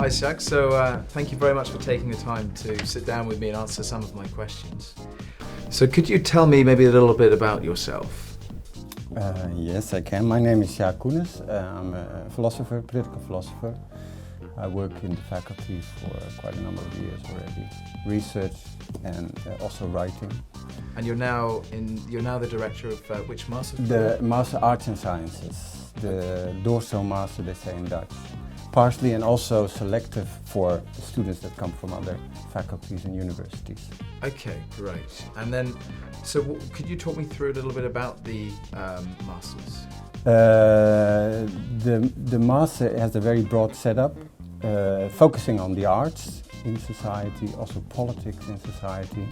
Hi Sjaak, so thank you very much for taking the time to sit down with me and answer some of my questions. So could you tell me maybe a little bit about yourself? Yes, I can. My name is Sjaak Koenis. I'm a philosopher, political philosopher. I work in the faculty for quite a number of years already. Research and also writing. And you're now the director of which master's The program? Master Arts and Sciences, the Dorso Master, they say in Dutch. Partially and also selective for students that come from other faculties and universities. Okay, great. And then, so could you talk me through a little bit about the masters? The master has a very broad setup, focusing on the arts in society, also politics in society,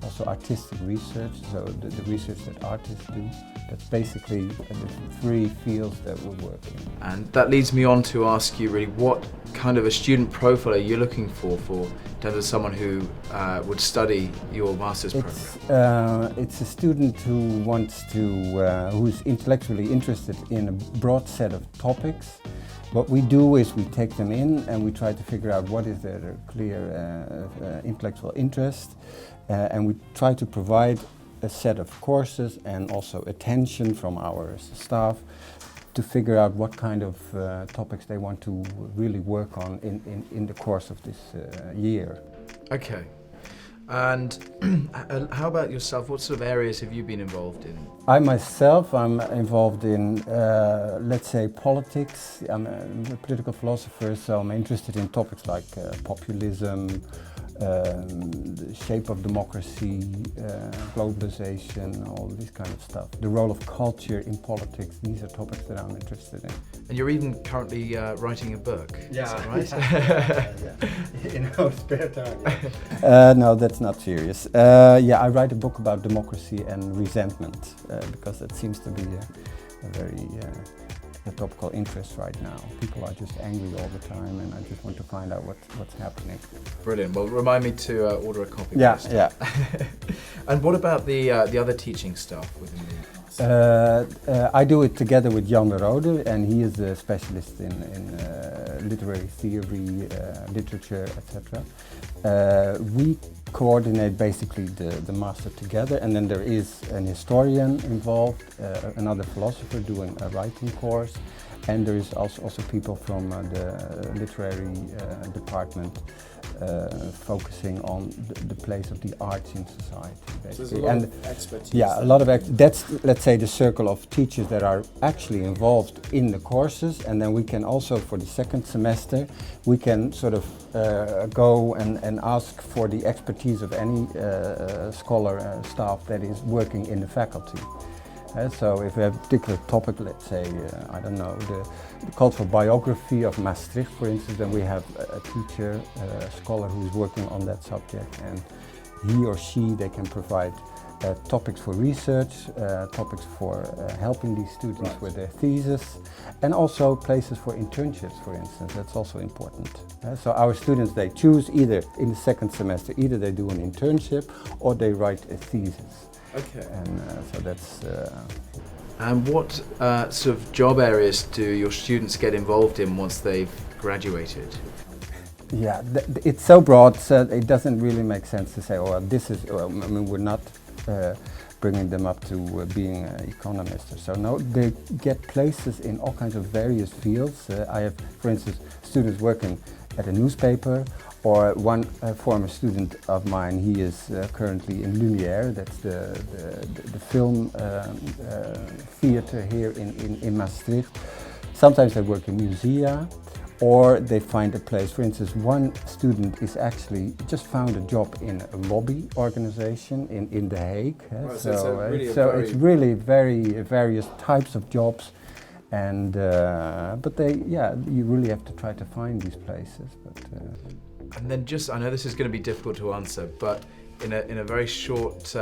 also artistic research, so the research that artists do. That's basically the three fields that we work in. And that leads me on to ask you really, what kind of a student profile are you looking for in terms of someone who would study your master's program? It's a student who wants to, who's intellectually interested in a broad set of topics. What we do is we take them in and we try to figure out what is their clear intellectual interest, and we try to provide a set of courses and also attention from our staff to figure out what kind of topics they want to really work on in the course of this year. Okay. And how about yourself? What sort of areas have you been involved in? I myself, I'm involved in, let's say, politics. I'm a political philosopher, so I'm interested in topics like populism, the shape of democracy, globalization, all this kind of stuff. The role of culture in politics, these are topics that I'm interested in. And you're even currently writing a book, is that right? Yeah. In our spare time. No, that's not serious. Yeah, I write a book about democracy and resentment, because that seems to be a very topical interest right now. People are just angry all the time, and I just want to find out what's happening. Brilliant. Well, remind me to order a copy. Yeah, first. yeah. And what about the other teaching staff within the I do it together with Jan de Rode, and he is a specialist in literary theory, literature, etc. We coordinate basically the master together, and then there is an historian involved, another philosopher doing a writing course, and there is also people from the literary department focusing on the place of the arts in society, basically. So there's a lot of expertise. Yeah, a lot of that's, let's say, the circle of teachers that are actually involved in the courses, and then we can also, for the second semester, we can sort of go and ask for the expertise of any scholar staff that is working in the faculty. So if we have a particular topic, let's say, I don't know, the cultural biography of Maastricht, for instance, then we have a teacher, a scholar who is working on that subject, and he or she, they can provide topics for research, topics for helping these students with their thesis, and also places for internships, for instance. That's also important. So our students, they choose either in the second semester, either they do an internship or they write a thesis. Okay. And so that's... And what sort of job areas do your students get involved in once they've graduated? Yeah, it's so broad, so it doesn't really make sense to say, oh, this is, I mean, we're not bringing them up to being an economist or so. No, they get places in all kinds of various fields. I have, for instance, students working at a newspaper, or one former student of mine, he is currently in Lumière, that's the film theater here in Maastricht. Sometimes they work in musea, or they find a place. For instance, one student is actually just found a job in a lobby organization in The Hague. Right, so it's really very various types of jobs, and but you really have to try to find these places. But and then I know this is going to be difficult to answer, but in a very short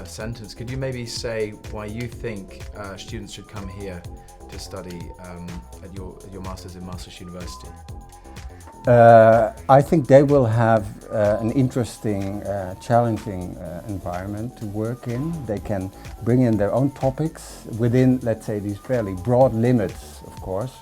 sentence, could you maybe say why you think students should come here to study at your Masters in Maastricht University? I think they will have an interesting, challenging environment to work in. They can bring in their own topics within, let's say, these fairly broad limits, of course.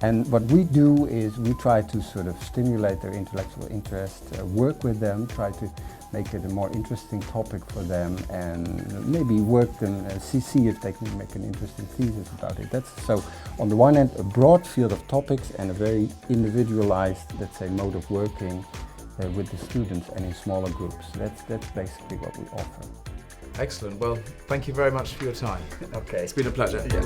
And what we do is we try to sort of stimulate their intellectual interest, work with them, try to make it a more interesting topic for them, and maybe work them, see if they can make an interesting thesis about it. That's so, on the one hand, a broad field of topics and a very individualized, let's say, mode of working with the students and in smaller groups. That's basically what we offer. Excellent. Well, thank you very much for your time. Okay. It's been a pleasure. Yeah.